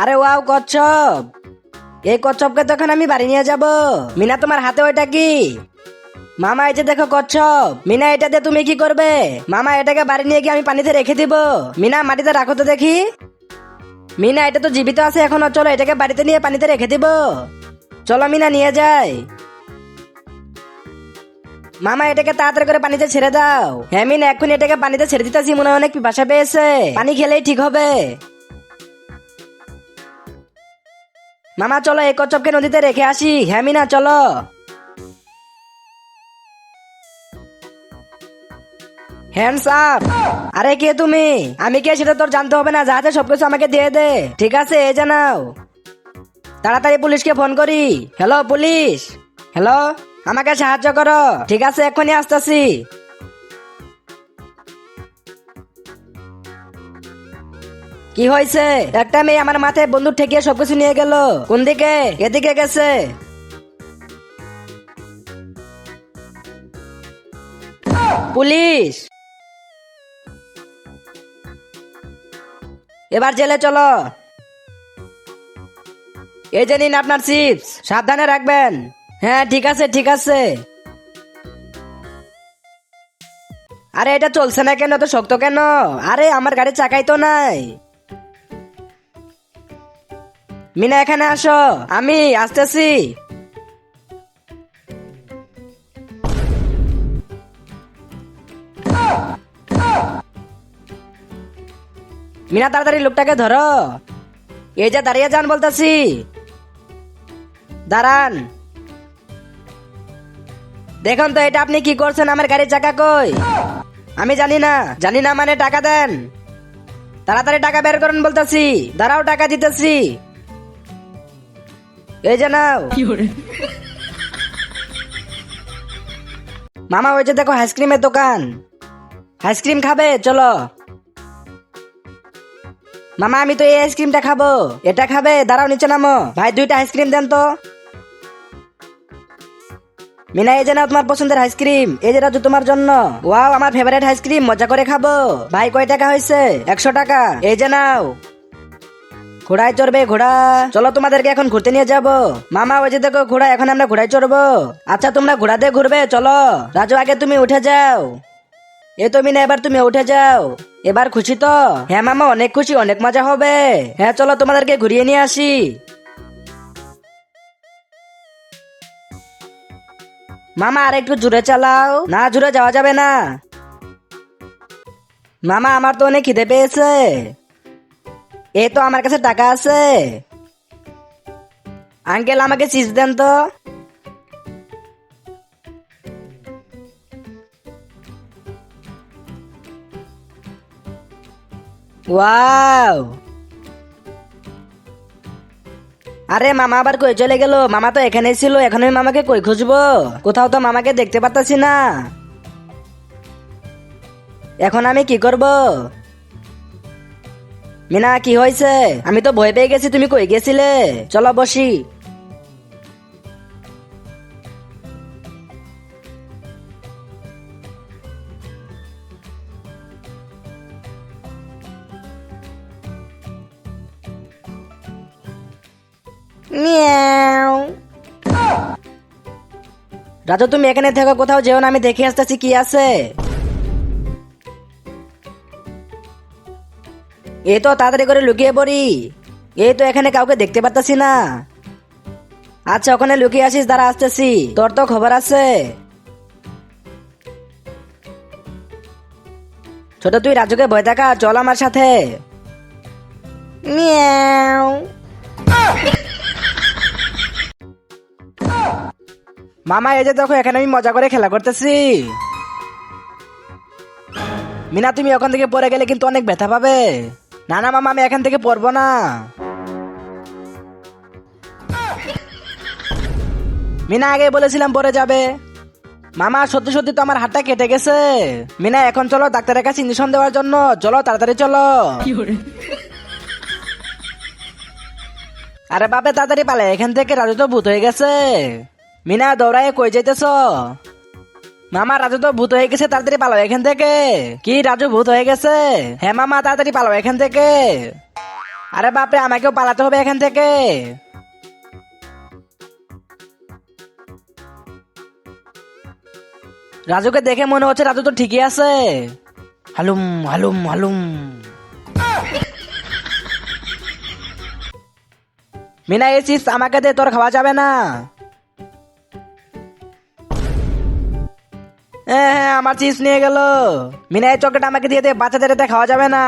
আরে ওয়াও কচ্ছপ, এই কচ্ছপকে তখন আমি বাড়ি নিয়ে যাব। মিনা তোমার হাতে ওইটা কি? মামা এই যে দেখো কচ্ছপ। মিনা এটা দিয়ে তুমি কি করবে? মামা এটাকে বাড়ি নিয়ে গিয়ে আমি পানিতে রেখে দিব। মিনা মাটিতে রাখো তো দেখি। মিনা এটা তো জীবিত আছে এখনো, চলো এটাকে বাড়িতে নিয়ে পানিতে রেখে দিব। চলো মিনা নিয়ে যাই। মামা এটাকে তাড়াতাড়ি করে পানিতে ছেড়ে দাও। হ্যাঁ মিনা এখন এটাকে পানিতে ছেড়ে দিতেছি, মনে হয় অনেক পিপাসা পেয়েছে, পানি খেলেই ঠিক হবে। মামা চলো এই কচ্ছপকে নদীতে রেখে আসি। হ্যাঁ মিনা চলো। Hands up. আরে কে তুমি? আমি কে সেটা তোর জানতে হবে না, যাতে সবকিছু আমাকে দিয়ে দে। ঠিক আছে এই জানাও। তাড়াতাড়ি পুলিশকে ফোন করি। Hello police. হ্যালো, আমাকে সাহায্য করো। ঠিক আছে এক্ষুনি আসতেছি। কি হয়েছে? একটা মেয়ে আমার মাথায় বন্দুক ঠেকিয়ে সবকিছু নিয়ে গেল। কোন দিকে? এদিকে গেছে। পুলিশ, এবার জেলে চলো। এই যে নিন আপনার চিপস, সাবধানে রাখবেন। হ্যাঁ ঠিক আছে ঠিক আছে। আরে এটা চলছে না কেন, তো শক্ত কেন? আরে আমার গাড়ির চাকাই তো নাই। মিনা এখানে আসো, আমি আসতেছি। মিনা তাড়াতাড়ি লোকটাকে ধরো। এই যে দাঁড়িয়ে যান বলতেছি। দাঁড়ান। দেখুন তো এটা আপনি কি করছেন? আমার গাড়ির চাকা কই? আমি জানি না। জানি না মানে টাকা দেন। তাড়াতাড়ি টাকা বের করেন বলতেছি। দাঁড়াও টাকা দিতেছি। এই যে নাও। মামা ওই যে দেখো আইসক্রিমের দোকান, আইসক্রিম খাবে চলো। মামা আমি তো এই আইসক্রিমটা খাবো। এটা খাবে? দাঁড়াও নিচে নামো। ভাই দুইটা আইসক্রিম দেন তো। মিনা এই যে নাও তোমার পছন্দের আইসক্রিম। এই যে রাজু তোমার জন্য। ওয়াও আমার ফেভারিট আইসক্রিম, মজা করে খাবো। ভাই কয় টাকা হয়েছে? 100 টাকা। এই যে নাও। ঘোড়ায় চড়বে ঘোড়া? চলো তোমাদেরকে এখন ঘুরতে নিয়ে যাব। মামা ওই যে দেখো ঘোড়া, এখন আমরা ঘোড়ায় চড়বো। আচ্ছা তোমরা ঘোড়া দিয়ে ঘুরবে চলো। রাজু আগে তুমি উঠে যাও। এ তো মিনা এবার তুমি উঠে যাও। এবার খুশি তো? হ্যাঁ মামা অনেক খুশি, অনেক মজা হবে। হ্যাঁ চলো তোমাদেরকে ঘুরিয়ে নিয়ে আসি। মামা আর একটু জোরে চালাও। না জোরে যাওয়া যাবে না। মামা আমার তো অনেক খিদে পেয়েছে। এই তো আমার কাছে টাকা আছে। আঙ্কেল আমাকে চিজ দেন তো। ওয়াও। আরে মামা আবার কই চলে গেল? মামা তো এখানেই ছিল, এখন আমি মামাকে কই খুঁজবো? কোথাও তো মামাকে দেখতে পারতাছি না। এখন আমি কি করব? মিনা কি হয়েছে? আমি তো ভয় পেয়ে গেছি, তুমি কই গেছিলে? চলো বসি। মিয়াও। রাজু তুমি এখানে থেকো, কোথাও যেও না, আমি দেখে আসতেছি কি আছে। এই তো তাড়াতাড়ি করে লুকিয়ে পড়ি। এই তো এখানে কাউকে দেখতে পারতাছি না। আচ্ছা ওখানে লুকিয়ে আসিস, দাঁড়া আসতেছি, তোর তো খবর আছে। ছোট তুই রাজুকে ভয় দেখা, চল আমার সাথে। মিয়াও। মামা এই যে দেখো এখানে আমি মজা করে খেলা করতেছি। মিনা তুমি ওখান থেকে পড়ে গেলে কিন্তু অনেক ব্যথা পাবে। না না মামা আমি এখান থেকে পড়বো না। মিনা আগে বলেছিলাম পড়ে যাবে। মামা সত্যি সত্যি তো আমার হাতটা কেটে গেছে। মিনা এখন চলো ডাক্তারের কাছে ইঞ্জেকশন দেওয়ার জন্য, চলো তাড়াতাড়ি চলো। আরে বাপে তাড়াতাড়ি পালে এখান থেকে, রাজু তো ভূত হয়ে গেছে। মিনা দৌড়ায় কই যাইতেছ? মামা রাজু তো ভূত হয়ে গেছে, তাড়াতাড়ি পালাও এখান থেকে। কি রাজু ভূত হয়ে গেছে? হ্যাঁ মামা তাড়াতাড়ি পালাও এখান থেকে। আরে বাপরে, আমাকেও পালাতে হবে এখান থেকে। রাজুকে দেখে মনে হচ্ছে রাজু তো ঠিকই আছে। হালুম হালুম হালুম। মিনা, এই চিপস আমাকে দে, তোর খাওয়া যাবে না। হ্যাঁ, আমার চিপস নিয়ে গেল। মিনা, এই চকলেট আমাকে দিয়ে দে, বাচ্চাদের এতে খাওয়া যাবে না।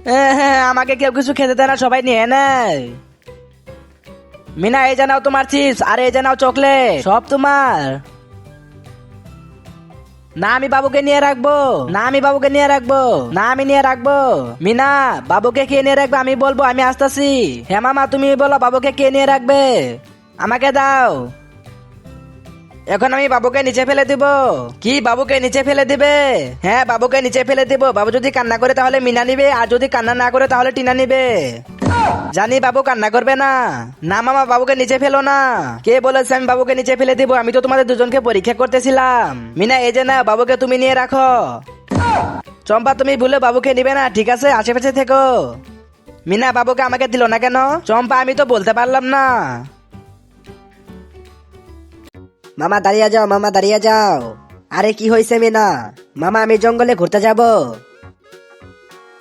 হ্যাঁ, আমাকে কেউ কিছু খেতে দেয় না, সবাই নিয়ে নেয়। মিনা, এই জানাও তোমার চিপস, আর এই জানাও চকলেট, সব তোমার। না, আমি বাবুকে নিয়ে রাখবো। না, আমি বাবুকে নিয়ে রাখবো। না, আমি নিয়ে রাখবো। মিনা, বাবুকে কে নিয়ে রাখবে আমি বলবো, আমি আসতেছি। হ্যাঁ মামা, তুমি বলো বাবুকে কে নিয়ে রাখবে। আমাকে দাও। এখন আমি বাবুকে নিচে ফেলে দিব। কি, বাবুকে নিচে ফেলে দিবে? হ্যাঁ, বাবুকে নিচে ফেলে দিব। বাবু যদি কান্না করে তাহলে মিনা নিবে, আর যদি কান্না না করে তাহলে টিনা নিবে। জানি বাবু কান্না করবে না। না মামা, বাবুকে নিচে ফেলো না। কে বলেছে আমি বাবুকে নিচে ফেলে দিব? আমি তো তোমাদের দুজনকে পরীক্ষা করতেছিলাম। মিনা, এই যে না, বাবুকে তুমি নিয়ে রাখো। চম্পা, তুমি ভুলে বাবুকে নিবে না, ঠিক আছে? আশেপাশে থেকো। মিনা, বাবুকে আমাকে দিল না কেন? চম্পা, আমি তো বলতে পারলাম না। মামা দাঁড়িয়ে যাও, মামা দাঁড়িয়ে যাও। আরে কি হয়েছে মিনা? মামা, আমি জঙ্গলে ঘুরতে যাব।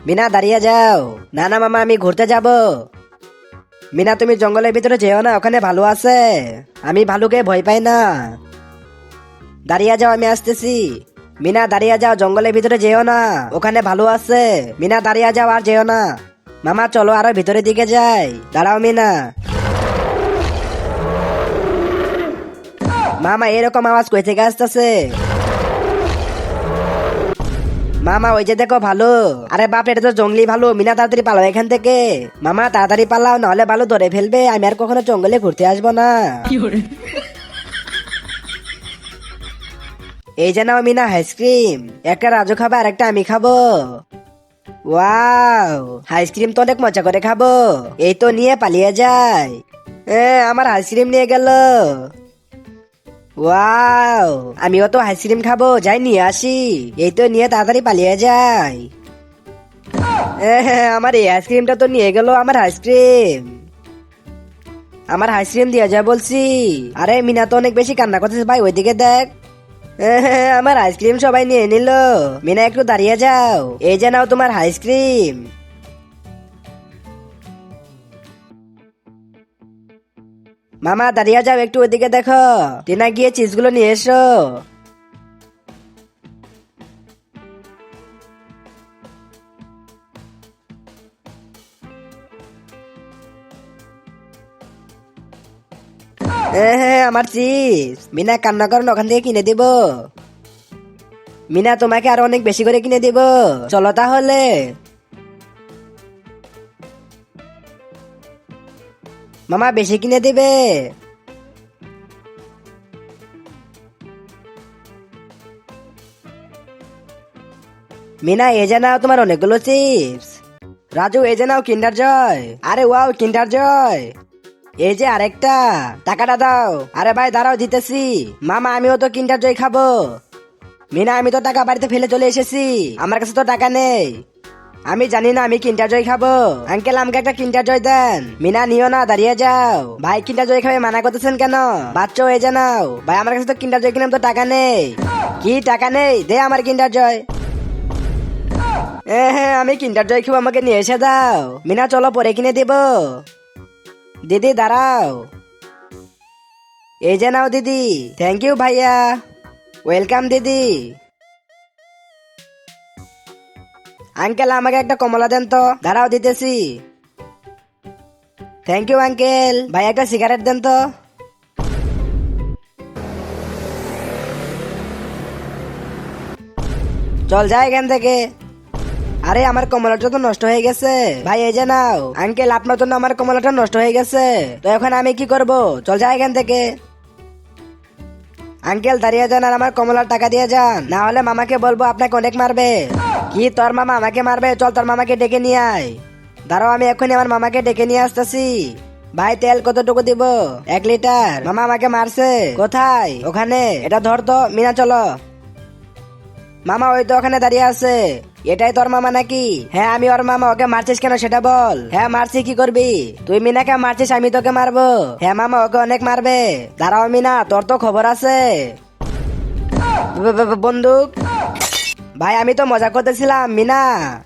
মিনা, দাঁড়িয়ে যাও। না না মামা, আমি ঘুরতে যাব। মিনা, তুমি জঙ্গলের ভিতরে যেও না, ওখানে ভালু আছে। আমি ভালুকে ভয় পাই না। দাঁড়িয়ে যাও, আমি আসতেছি। মিনা, দাঁড়িয়ে যাও, জঙ্গলের ভিতরে যেও না, ওখানে ভালু আছে। মিনা, দাঁড়িয়ে যাও, আর যেও না। মামা চলো আরো ভিতরের দিকে যাই। দাঁড়াও মিনা। মামা, এরকম আওয়াজ কই থেকে আসতেছে? মামা, ওই যে দেখো ভালো। আরে বাপ, এটা তো জঙ্গলি ভালো। মিনা, তাড়াতাড়ি পালাও এখান থেকে। মামা, তাড়াতাড়ি পালাও, নাহলে ভালো ধরে ফেলবে। আমি আর কখনো জঙ্গলে ঘুরতে আসবো না। এই যে নাও মিনা, আইসক্রিম। একটা রাজু খাবে, আর একটা আমি খাবো। ওয়াও, আইসক্রিম তো অনেক মজা করে খাবো। এই তো নিয়ে পালিয়ে যায়। আমার আইসক্রিম নিয়ে গেল। ওয়াও, আমিও তো আইসক্রিম খাবো, যাই নিয়ে আসি। এই তো নিয়ে তাড়াতাড়ি পালিয়ে যায়। আমার এই আইসক্রিমটা তো নিয়ে গেল। আমার আইসক্রিম, আমার আইসক্রিম দিয়ে যা বলছি। আরে মিনা তো অনেক বেশি কান্না করতেছে ভাই, ওইদিকে দেখ। আমার আইসক্রিম সবাই নিয়ে নিল। মিনা, একটু দাঁড়িয়ে যাও। এই যে নাও তোমার আইসক্রিম। মামা, দাঁড়িয়ে যাও, একটু ওইদিকে দেখো। টিনা, গিয়ে চিজগুলো নিয়ে এসো। আমার চিপস। মিনা, কান্না করো না, ওখান থেকে কিনে দিব। মিনা, তোমাকে আরো অনেক বেশি করে কিনে দিব। চলো তাহলে। মামা, বেশি কিনে দিবে। মিনা, এই যে নাও তোমার অনেকগুলো চিপস। রাজু, এই যে নাও কিন্ডার জয়। আরে ওয়াও, কিন্ডার জয়। এই যে আরেকটা। টাকাটা দাও। আরে ভাই দাঁড়াও, দিতেছি। মামা, আমিও তো কিন্ডার জয় খাবো। মিনা, আমি তো টাকা বাড়িতে ফেলে চলে এসেছি, আমার কাছে তো টাকা নেই। আমি জানি না, আমি কিন্ডার জয় খাবো। আঙ্কেল, আমাকে একটা কিন্ডার জয় দেন। মিনা, নিও না, দাঁড়িয়ে যাও। ভাই, কিন্ডার জয় খাবে মানা করতেছেন কেন? বাচ্চা হয়ে জানাও। ভাই, আমার কাছে তো কিন্ডার জয় কিনে তো টাকা নেই। কি টাকা নেই? দে আমার কিন্ডার জয়। হ্যাঁ, আমি কিন্ডার জয় খাবো, আমাকে নিয়ে এসে দাও। মিনা, চলো পরে কিনে দিব। দিদি দাঁড়াও। এই যে নাও দিদি। থ্যাংক ইউ ভাইয়া। ওয়েলকাম দিদি। আঙ্কেল, আমাকে একটা কমলা দেন তো। দাঁড়াও, দিতেছি। Thank you uncle. ভাই, একটা সিগারেট দেন তো। চল যাই এখান থেকে। আরে, আমার কমলাটা তো নষ্ট হয়ে গেছে। ভাই, এই যে নাও। আঙ্কেল, আপনার জন্য আমার কমলাটা নষ্ট হয়ে গেছে, তো এখন আমি কি করব? চল যাই এখান থেকে। আঙ্কেল, দাঁড়িয়ে যান, আর আমার কমলার টাকা দিয়ে যান, না হলে মামাকে বলবো আপনাকে অনেক মারবে। কি, তোর মামা আমাকে মারবে? চল তোর মামাকে ডেকে নিয়ে আয়। দাঁড়াও, আমি এক্ষুনি আমার মামাকে ডেকে নিয়ে আসতেছি। ভাই, তেল কতটুকু দিব? 1 লিটার। মামা আমাকে মারছে। কোথায়? ওখানে। এটা ধর তো। মিনা, চলো। মামা ওই তো ওখানে দাঁড়িয়ে আছে। এটাই তোর মামা নাকি? হ্যাঁ আমি ওর মামা। ওকে মারছিস কেন সেটা বল। হ্যাঁ মারছি, কি করবি? তুই মিনাকে মারছিস, আমি তোকে মারবো? হ্যাঁ মামা ওকে অনেক মারবে। দাঁড়াও মিনা, তোর তো খবর আছে। বন্দুক। ভাই আমি তো মজা করতেছিলাম। মিনা,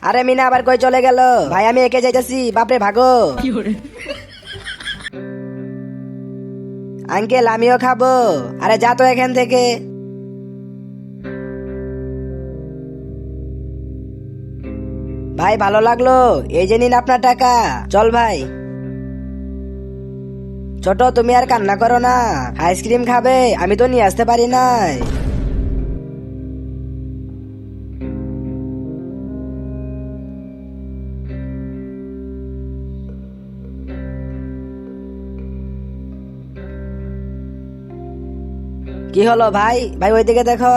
আরে মিনা আবার কই চলে গেল? ভাই আমি একে যাইতেছি। বাপরে ভাগো। আঙ্কেল আমিও খাবো। আরে যা তো এখান থেকে। ভাই ভালো লাগলো, এই যে নিন আপনার টাকা। চল ভাই। ছোট তুমি আর কান্না করো না, আইসক্রিম খাবে? আমি তো নিয়ে আসতে পারি নাই। কি হলো ভাই? ভাই ওইদিকে দেখো।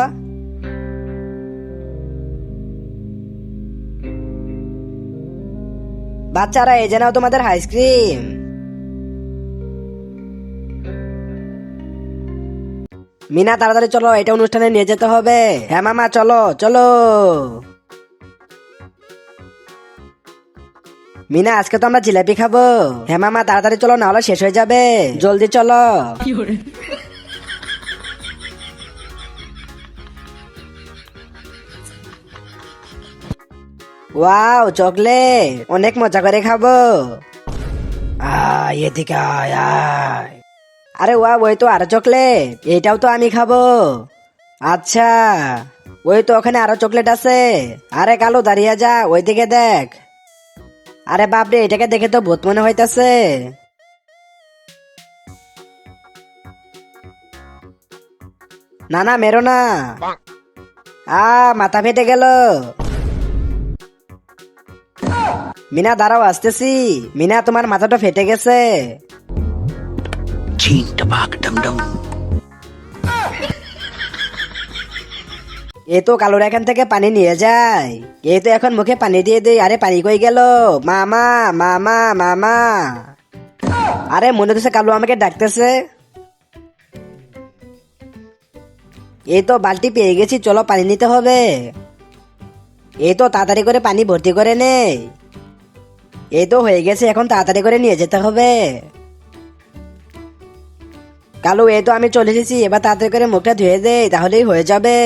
বাচ্চারা এই যে নাও তোমাদের আইসক্রিম। মিনা তাড়াতাড়ি চলো, এটা অনুষ্ঠানে নিয়ে যেতে হবে। হ্যাঁ মামা চলো চলো। মিনা আজকে তো আমরা জিলাপি খাবো। হ্যাঁ মামা তাড়াতাড়ি চলো, না হলে শেষ হয়ে যাবে। জলদি চলো। ওয়াও চকলেট, অনেক মজা করে খাবো। এদিকে আয় আয়। আরে ওয়া, ওই তো আরো চকলেট, এটাও তো আমি খাবো। আচ্ছা, ওই তো ওখানে আরো চকলেট আছে। আরে কালু দাঁড়িয়ে যা, ওইদিকে দেখ। আরে বাপরে, এটাকে দেখে তো ভূত মনে হইতাছে। না না মেরো না। মাথা ফেটে গেল। মিনা দাঁড়াও, আসতেছি। মিনা তোমার মাথাটা ফেটে গেছে। এ তো কালোর এখান থেকে পানি নিয়ে যায়। এই তো এখন মুখে পানি দিয়ে দেই। আরে পানি কই গেল? মামা মামা মামা। আরে মনে হচ্ছে কালু আমাকে ডাকতেছে। এই তো বালতি পেয়ে গেছি, চলো পানি নিতে হবে। এই তো তাড়াতাড়ি করে পানি ভর্তি করে নে। এই তো হয়ে গেছে, এখন তাড়াতাড়ি করে নিয়ে যেতে হবে। কালু এই তো আমি চলে এসেছি, এবার তাড়াতাড়ি করে মুখটা ধুয়ে দেই, তাহলেই হয়ে যাবে।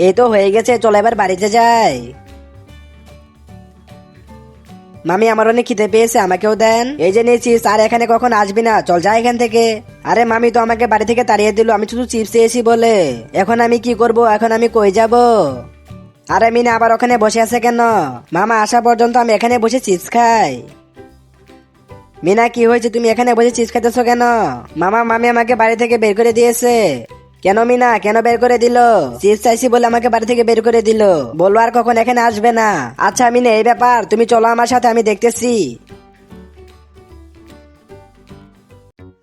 এই তো হয়ে গেছে, চলো এবার বাড়িতে যাই। মামি আমার অনেক খিদে পেয়েছে, আমাকেও দেন। এই যে নিয়েছিস, আর এখানে কখন আসবি না, চল যা এখান থেকে। আরে মামি তো আমাকে বাড়ি থেকে তাড়িয়ে দিল, আমি শুধু চিপস চেয়েছি বলে। এখন আমি কি করব? এখন আমি কই যাব? আরে মিনা আবার ওখানে বসে আছে কেন? মামা আসা পর্যন্ত আমি এখানে বসে চিপস খাই। মিনা কি হয়েছে, তুমি এখানে বসে চিপস খাইতেছো কেন? মামা মামি আমাকে বাড়ি থেকে বের করে দিয়েছে। কেন মিনা, কেন বের করে দিল? চিপস চাইছি বলে আমাকে বাড়ি থেকে বের করে দিল। বলবো আর কখন এখানে আসবে না। আচ্ছা মিনা এই ব্যাপার, তুমি চলো আমার সাথে, আমি দেখতেছি।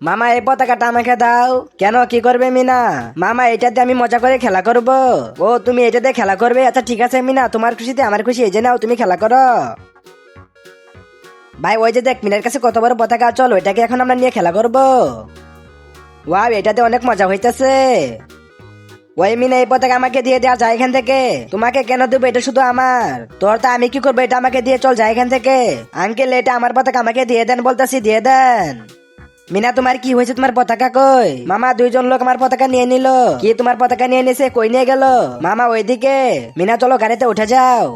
মামা এই পতাকাটা আমাকে দাও। কেন, কি করবে মিনা? মামা এটাতে আমি মজা করে খেলা করব। ও তুমি এটাতে খেলা করবে? আচ্ছা ঠিক আছে মিনা, তোমার খুশিতে আমার খুশি, এই যে নাও তুমি খেলা করো। ভাই ওই যে দেখ মিনার কাছে কত বড় পতাকা, চল ওইটাকে এখন আমরা নিয়ে খেলা করব। ওয়াও এটাতে অনেক মজা হইতেছে। ওই মিনা এই পতাকা আমাকে দিয়ে দেওয়া যায় এখান থেকে। তোমাকে কেন দেবো, এটা শুধু আমার। তোর তা আমি কি করবো, এটা আমাকে দিয়ে চল যায় এখান থেকে। আঙ্কেল এটা আমার পতাকা, আমাকে দিয়ে দেন বলতেছি, দিয়ে দেন। মিনা তোমার কি হয়েছে, তোমার পতাকা কই? মামা দুইজন লোক আমার পতাকা নিয়ে নিল। কি তোমার পতাকা নিয়ে নিছে? কই নিয়ে গেল? মামা ওইদিকে। মিনা চলো গাড়িতে উঠে যাও।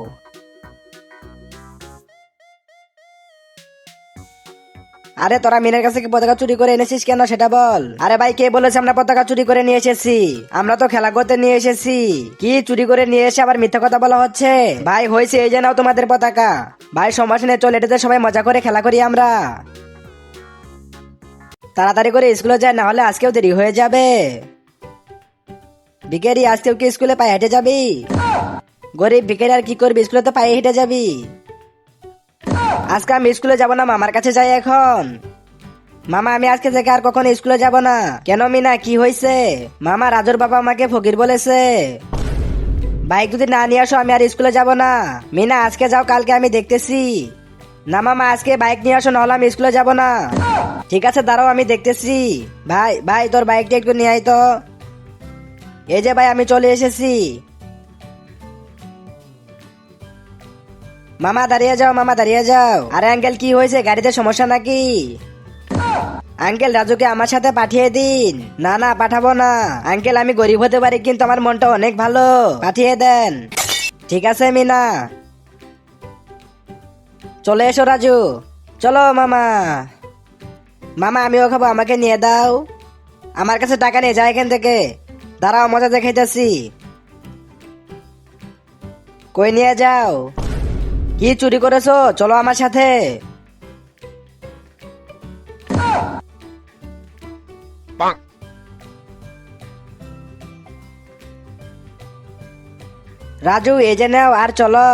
আরে তোরা মিনার কাছে কি পতাকা চুরি করে এনেছিস কেন সেটা বল। আরে ভাই কে বলেছে আমরা পতাকা চুরি করে নিয়ে এসেছি? আমরা তো খেলা করতে নিয়ে এসেছি। কি চুরি করে নিয়ে এসে আবার মিথ্যা কথা বলা হচ্ছে? ভাই হয়েছে, এই যে নাও তোমাদের পতাকা। ভাই সমস্যা নেই, চল এটাতে সবাই মজা করে খেলা করি আমরা। তাড়াতাড়ি করে স্কুলে যায়, না হলে আজকেও দেরি হয়ে যাবে। ভিখারি আজকেও কি স্কুলে পায়ে হেঁটে যাবি? গরিব ভিখারি আর কি করবি, স্কুলে তো পায়ে হেঁটে যাবি। আজকে আমি স্কুলে যাব না, মামার কাছে যাই এখন। মামা আমি আজকে থেকে আর কখনো স্কুলে যাব না। কেন মিনা কি হয়েছে? মামা রাজুর বাবা আমাকে ফকির বলেছে। বাইক যদি না নিয়ে আসো আমি আর স্কুলে যাব না। মিনা আজকে যাও, কালকে আমি দেখতেছি। না মামা আজকে বাইক নিয়ে আসো, নাহলে আমি স্কুলে যাব না। ঠিক আছে দাঁড়াও, আমি দেখতেছি। ভাই ভাই তোর বাইকটা একটু নিয়ে আয় তো। এই যে ভাই আমি চলে এসেছি। মামা দাঁড়িয়ে যাও, মামা দাঁড়িয়ে যাও। আরে আঙ্কেল কি হয়েছে, গাড়িতে সমস্যা নাকি? আঙ্কেল রাজুকে আমার সাথে পাঠিয়ে দিন। না না পাঠাবো না আঙ্কেল, আমি গরিব হতে পারি কিন্তু আমার মনটা অনেক ভালো, পাঠিয়ে দেন। ঠিক আছে মিনা, চলে এসো রাজু। চলো মামা। মামা আমিও খাবো, আমাকে নিয়ে দাও। আমার কাছে টাকা নেই, যা এখান থেকে। দাঁড়াও মজা দেখাইতেছি। কই নিয়ে যাও? কি চুরি করেছো? চলো আমার সাথে। রাজু এই যে নাও আর চলো।